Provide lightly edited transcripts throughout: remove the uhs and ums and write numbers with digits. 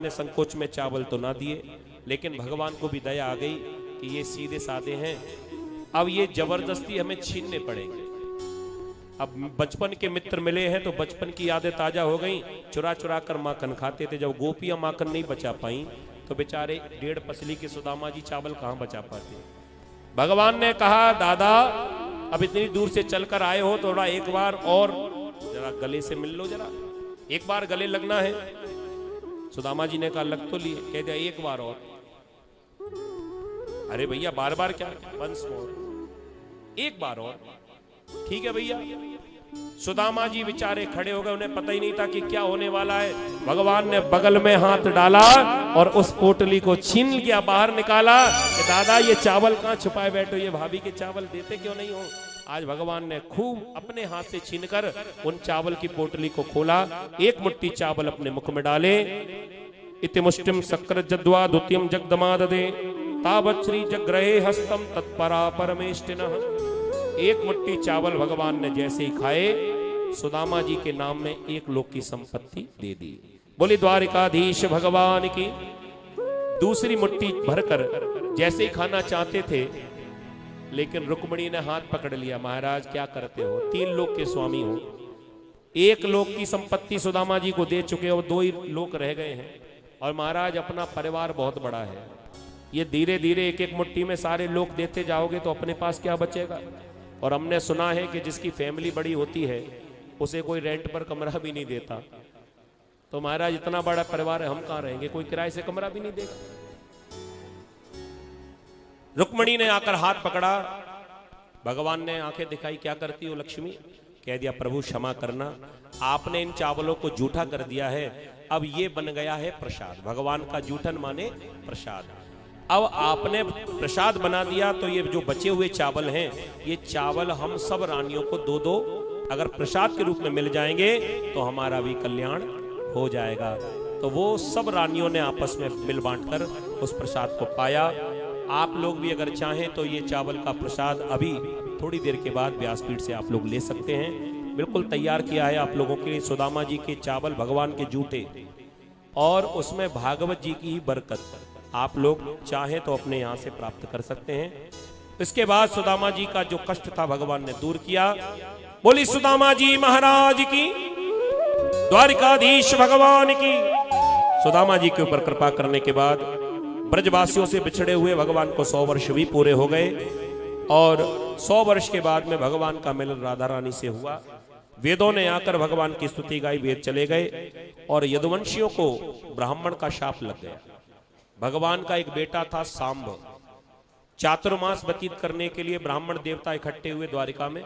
ने संकोच में चावल तो ना दिए, लेकिन भगवान को भी दया आ गई कि ये सीधे साधे हैं, अब ये जबरदस्ती हमें छीनने पड़ेंगे। अब बचपन के मित्र मिले हैं तो बचपन की यादें ताजा हो गई। चुरा चुरा कर माखन खाते थे, जब गोपियां माखन नहीं बचा पाई तो बेचारे 1.5 पसली के सुदामा जी चावल कहां बचा पाते। भगवान ने कहा, दादा अब इतनी दूर से चलकर आए हो, थोड़ा एक बार और जरा गले से मिल लो, जरा एक बार गले लगना है। सुदामा जी ने कहा लग तो लिए, कह दिया एक बार और। अरे भैया बार बार क्या, वंस मोर, एक बार और। ठीक है भैया। सुदामा जी बेचारे खड़े हो गए, उन्हें पता ही नहीं था कि क्या होने वाला है। भगवान ने बगल में हाथ डाला और उस पोटली को छीन लिया, बाहर निकाला कि दादा ये चावल कहां छुपाए बैठो, ये भाभी के चावल देते क्यों नहीं हो। आज भगवान ने खूब अपने हाथ से छीनकर उन चावल की पोटली को खोला, एक मुट्ठी चावल अपने मुख में डाले। इति मुष्टिम शक्र जद्वा द्वितीयम जगदमाददे तावत् श्री जग्रहे हस्तम तत्परा परमेष्टिनः। एक मुट्ठी चावल भगवान ने जैसे ही खाए, सुदामा जी के नाम में 1 लोक की संपत्ति दे दी। बोली द्वारिकाधीश भगवान की। दूसरी मुट्ठी भरकर जैसे ही खाना चाहते थे, लेकिन रुक्मिणी ने हाथ पकड़ लिया, महाराज क्या करते हो, 3 लोक के स्वामी हो, 1 लोक की संपत्ति सुदामा जी को दे चुके हो, 2 ही लोक रह गए हैं, और महाराज अपना परिवार बहुत बड़ा है, ये धीरे धीरे एक एक मुट्ठी में सारे लोक देते जाओगे तो अपने पास क्या बचेगा। और हमने सुना है कि जिसकी फैमिली बड़ी होती है उसे कोई रेंट पर कमरा भी नहीं देता। तो महाराज इतना बड़ा परिवार है, हम कहां रहेंगे, कोई किराए से कमरा भी नहीं देगा। रुक्मिणी ने आकर हाथ पकड़ा, भगवान ने आंखें दिखाई, क्या करती हो लक्ष्मी। कह दिया प्रभु क्षमा करना, आपने इन चावलों को जूठा कर दिया है, अब ये बन गया है प्रसाद। भगवान का जूठन माने प्रसाद। अब आपने प्रसाद बना दिया तो ये जो बचे हुए चावल हैं, ये चावल हम सब रानियों को 2-2 अगर प्रसाद के रूप में मिल जाएंगे तो हमारा भी कल्याण हो जाएगा। तो वो सब रानियों ने आपस में मिल बांटकर उस प्रसाद को पाया। आप लोग भी अगर चाहें तो ये चावल का प्रसाद अभी थोड़ी देर के बाद व्यासपीठ से आप लोग ले सकते हैं। बिल्कुल तैयार किया है आप लोगों के लिए सुदामा जी के चावल, भगवान के जूठे, और उसमें भागवत जी की ही बरकत आप लोग चाहें तो अपने यहां से प्राप्त कर सकते हैं। इसके बाद सुदामा जी का जो कष्ट था भगवान ने दूर किया। बोली सुदामा जी महाराज की, द्वारिकाधीश भगवान की। सुदामा जी के ऊपर कृपा करने के बाद ब्रजवासियों से बिछड़े हुए भगवान को 100 वर्ष भी पूरे हो गए, और 100 वर्ष के बाद में भगवान का मिलन राधा रानी से हुआ। वेदों ने आकर भगवान की स्तुति गाई, वेद चले गए, और यदुवंशियों को ब्राह्मण का शाप लग गया। भगवान का एक बेटा था सांब, चातुर्मास व्यतीत करने के लिए ब्राह्मण देवता इकट्ठे हुए द्वारिका में।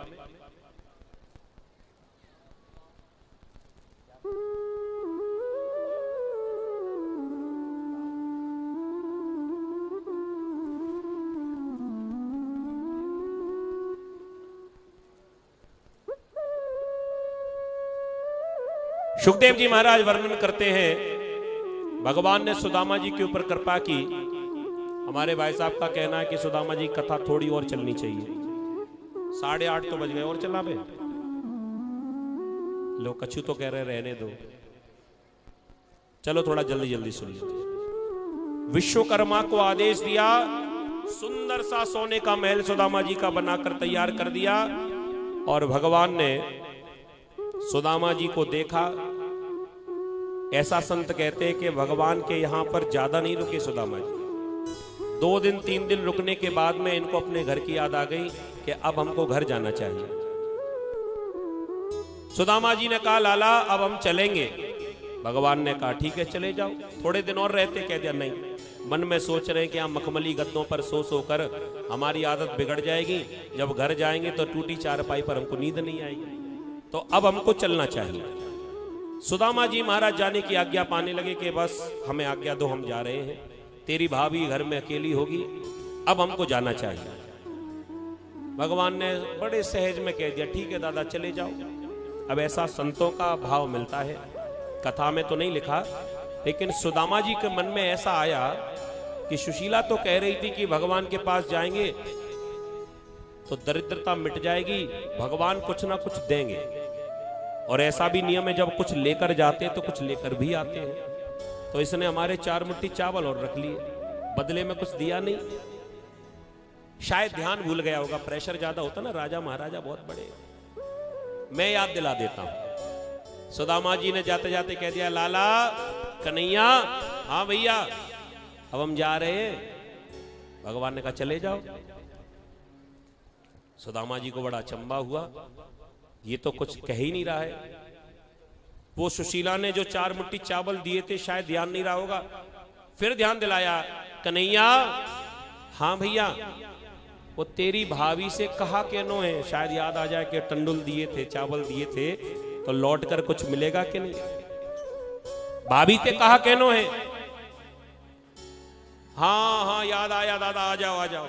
सुखदेव जी महाराज वर्णन करते हैं, भगवान ने सुदामा जी के ऊपर कृपा की। हमारे भाई साहब का कहना है कि सुदामा जी कथा थोड़ी और चलनी चाहिए। 8:30 तो बज गए, और चला बे। लोग कछु तो कह रहे रहने दो, चलो थोड़ा जल्दी जल्दी सुन लीजिए। विश्वकर्मा को आदेश दिया, सुंदर सा सोने का महल सुदामा जी का बनाकर तैयार कर दिया, और भगवान ने सुदामा जी को देखा। ऐसा संत कहते हैं कि भगवान के यहां पर ज्यादा नहीं रुके सुदामा जी, 2 दिन 3 दिन रुकने के बाद में इनको अपने घर की याद आ गई कि अब हमको घर जाना चाहिए। सुदामा जी ने कहा लाला अब हम चलेंगे। भगवान ने कहा ठीक है चले जाओ, थोड़े दिन और रहते। कह दिया नहीं, मन में सोच रहे हैं कि हम मखमली गद्दों पर सो कर हमारी आदत बिगड़ जाएगी, जब घर जाएंगे तो टूटी चारपाई पर हमको नींद नहीं आएगी, तो अब हमको चलना चाहिए। सुदामा जी महाराज जाने की आज्ञा पाने लगे कि बस हमें आज्ञा दो, हम जा रहे हैं, तेरी भाभी घर में अकेली होगी, अब हमको जाना चाहिए। भगवान ने बड़े सहज में कह दिया ठीक है दादा चले जाओ। अब ऐसा संतों का भाव मिलता है, कथा में तो नहीं लिखा, लेकिन सुदामा जी के मन में ऐसा आया कि सुशीला तो कह रही थी कि भगवान के पास जाएंगे तो दरिद्रता मिट जाएगी, भगवान कुछ ना कुछ देंगे। और ऐसा भी नियम है जब कुछ लेकर जाते हैं तो कुछ लेकर भी आते हैं। तो इसने हमारे 4 मुट्ठी चावल और रख लिए, बदले में कुछ दिया नहीं। शायद ध्यान भूल गया होगा, प्रेशर ज्यादा होता ना, राजा महाराजा बहुत बड़े। मैं याद दिला देता हूं। सुदामा जी ने जाते जाते कह दिया, लाला कन्हैया, हाँ भैया अब हम जा रहे हैं। भगवान ने कहा चले जाओ। सुदामा जी को बड़ा अचंभा हुआ, ये तो कुछ कह ही नहीं रहा है। वो सुशीला ने जो 4 मुट्ठी चावल दिए थे शायद ध्यान नहीं रहा होगा, फिर ध्यान दिलाया, कन्हैया हाँ भैया, वो तेरी भाभी से कहा कहनो है, शायद याद आ जाए कि टंडुल दिए थे, चावल दिए थे, तो लौट कर कुछ मिलेगा कि नहीं। भाभी से कहा कहनो है। हाँ हाँ याद आया दादा, आ जाओ आ जाओ।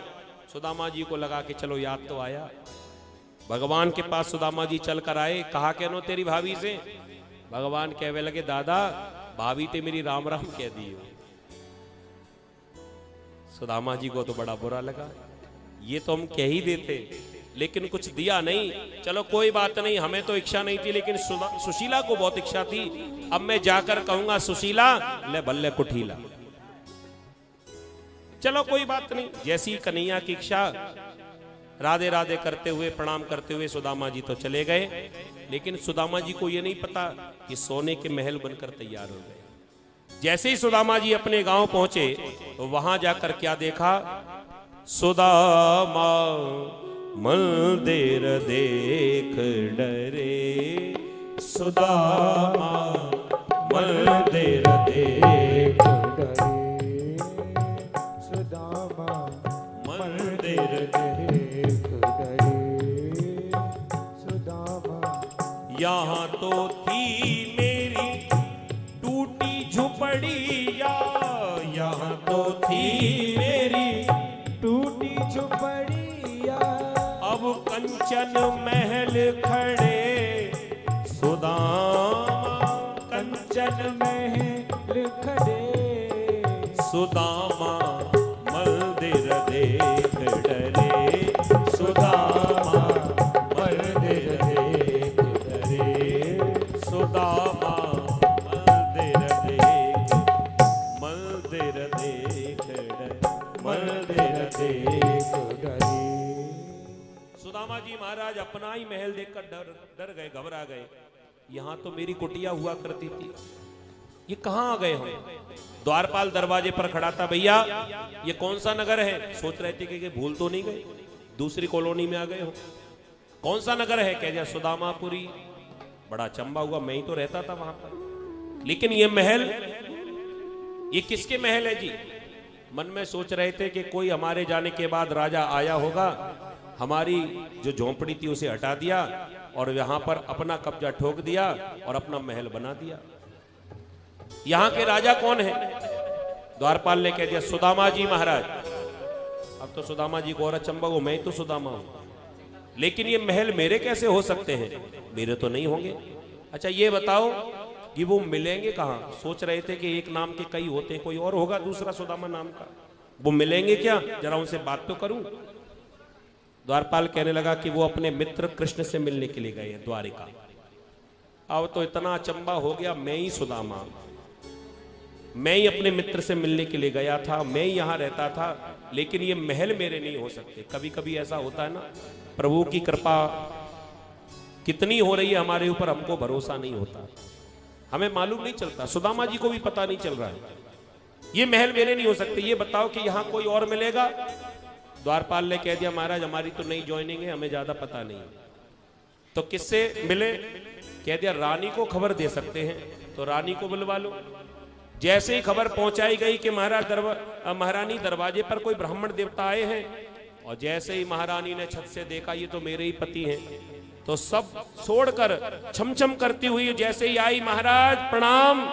सुदामा जी को लगा कि चलो याद तो आया। भगवान के पास सुदामा जी चल कर आए, कहा कहनो तेरी भाभी से। भगवान कहने लगे, दादा भाभी ते मेरी राम राम कह दी। सुदामा जी को तो बड़ा बुरा लगा, ये तो हम कह ही देते, लेकिन कुछ दिया नहीं। चलो कोई बात नहीं, हमें तो इच्छा नहीं थी, लेकिन सुशीला को बहुत इच्छा थी। अब मैं जाकर कहूंगा सुशीला ले बल्ले कुठीला। चलो कोई बात नहीं, जैसी कन्हैया की इच्छा, राधे राधे करते हुए प्रणाम करते हुए सुदामा जी तो चले गए। लेकिन सुदामा जी को यह नहीं पता कि सोने के महल बनकर तैयार हो गए। जैसे ही सुदामा जी अपने गांव पहुंचे तो वहां जाकर क्या देखा, सुदामा मंदिर देख डरे, सुदामा मंदिर देख डरे, सुदामा मंदिर देख डरे, सुदामा। यहाँ तो थी मेरी टूटी झुपड़िया, यहाँ तो थी मेरी टूटी झुपड़िया, अब कंचन महल खड़े, सुदामा कंचन महल खड़े, सुदामा मंदिर देख डरे, सुदामा मंदिर देख डरे, सुदामा मंदिर देख, मंदिर देख डरे, मंदिर देख डरे। सुदामा जी महाराज अपना ही महल देखकर डर गए, घबरा गए। यहां तो मेरी कुटिया हुआ करती थी, ये कहां आ गए हम। द्वारपाल दरवाजे पर खड़ा था, भैया ये कौन सा नगर है। सोच रहे थे कि भूल तो नहीं गए, दूसरी कॉलोनी में आ गए हो। कौन सा नगर है, कह दिया सुदामापुरी। बड़ा अचंभा हुआ, मैं ही तो रहता था वहां पर, लेकिन ये महल, ये किसके महल है जी। मन में सोच रहे थे कि कोई हमारे जाने के बाद राजा आया होगा, हमारी जो झोंपड़ी थी उसे हटा दिया और यहां पर अपना कब्जा ठोक दिया और अपना महल बना दिया। यहां के राजा कौन है। द्वारपाल ने कह दिया सुदामा जी महाराज। अब तो सुदामा जी को और अचंभा हो, मैं तो सुदामा हूं, लेकिन ये महल मेरे कैसे हो सकते हैं, मेरे तो नहीं होंगे। अच्छा ये बताओ कि वो मिलेंगे कहां। सोच रहे थे कि एक नाम के कई होते हैं, कोई और होगा दूसरा सुदामा नाम का, वो मिलेंगे क्या, जरा उनसे बात तो करूं। द्वारपाल कहने लगा कि वो अपने मित्र कृष्ण से मिलने के लिए गए हैं द्वारिका। अब तो इतना अचंभा हो गया, मैं ही सुदामा, मैं ही अपने मित्र से मिलने के लिए गया था, मैं ही यहां रहता था, लेकिन ये महल मेरे नहीं हो सकते। कभी कभी ऐसा होता है ना, प्रभु की कृपा कितनी हो रही है हमारे ऊपर, हमको भरोसा नहीं होता, हमें मालूम नहीं चलता। सुदामा जी को भी पता नहीं चल रहा है, ये महल मेरे नहीं हो सकते, ये बताओ कि यहां कोई और मिलेगा। द्वारपाल ने कह दिया महाराज हमारी तो नई ज्वाइनिंग है, हमें ज्यादा पता नहीं। तो किससे मिले, कह दिया रानी को खबर दे सकते हैं, तो रानी को बुलवा लो। जैसे ही खबर पहुंचाई गई कि महारानी दरवाजे पर कोई ब्राह्मण देवता आए हैं, और जैसे ही महारानी ने छत से देखा ये तो मेरे ही पति हैं, तो सब छोड़कर छमछम करती हुई जैसे ही आई, महाराज प्रणाम।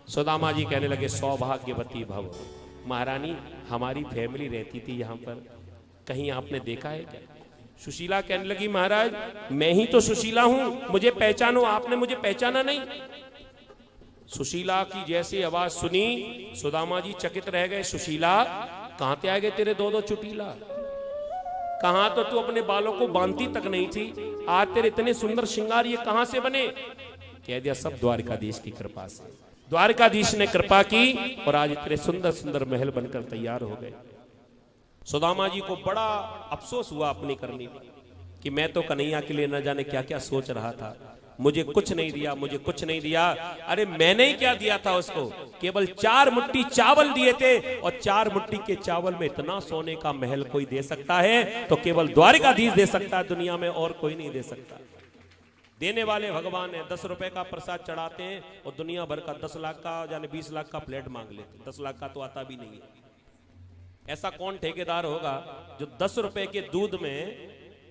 सुदामा जी कहने लगे सौभाग्यवती भव, महारानी हमारी फैमिली रहती थी यहाँ पर, कहीं आपने देखा है क्या। सुशीला कहने लगी महाराज मैं ही तो सुशीला हूं, मुझे पहचानो। आपने मुझे पहचाना नहीं। सुशीला की जैसी आवाज सुनी, सुदामा जी चकित रह गए। सुशीला कहां से आ गए तेरे दो दो चुटीला, कहां तो तू अपने बालों को बांधती तक नहीं थी, आज तेरे इतने सुंदर श्रृंगार ये कहां से बने। कह दिया सब द्वारिकाधीश की कृपा से। द्वारकाधीश ने कृपा की और आज इतने सुंदर सुंदर महल बनकर तैयार हो गए। सुदामा जी को बड़ा अफसोस हुआ अपनी करनी पर कि मैं तो कन्हैया के लिए न जाने क्या क्या सोच रहा था, मुझे कुछ नहीं दिया, मुझे कुछ नहीं दिया। अरे मैंने ही क्या दिया था उसको, केवल 4 मुट्ठी चावल दिए थे, और 4 मुट्ठी के चावल में इतना सोने का महल कोई दे सकता है तो केवल द्वारकाधीश दे सकता है, दुनिया में और कोई नहीं दे सकता। देने वाले भगवान है। 10 रुपए का प्रसाद चढ़ाते हैं और दुनिया भर का 10 लाख का यानी 20 लाख का प्लेट मांग लेते। 10 लाख का तो आता भी नहीं है। ऐसा कौन ठेकेदार होगा जो 10 रुपए के दूध में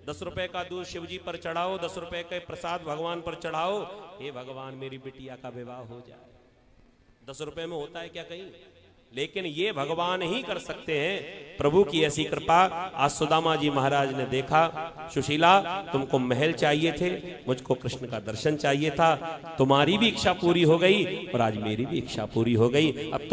10 रुपए का दूध शिव जी पर चढ़ाओ, 10 रुपए के प्रसाद भगवान पर चढ़ाओ, हे भगवान मेरी बिटिया का विवाह हो जाए। 10 रुपए में होता है क्या कहीं? लेकिन ये भगवान ही कर सकते हैं। प्रभु की ऐसी कृपा। आज सुदामा जी महाराज ने देखा, सुशीला तुमको महल चाहिए थे, मुझको कृष्ण का दर्शन चाहिए था, तुम्हारी भी इच्छा पूरी हो गई और आज मेरी भी इच्छा पूरी हो गई। अब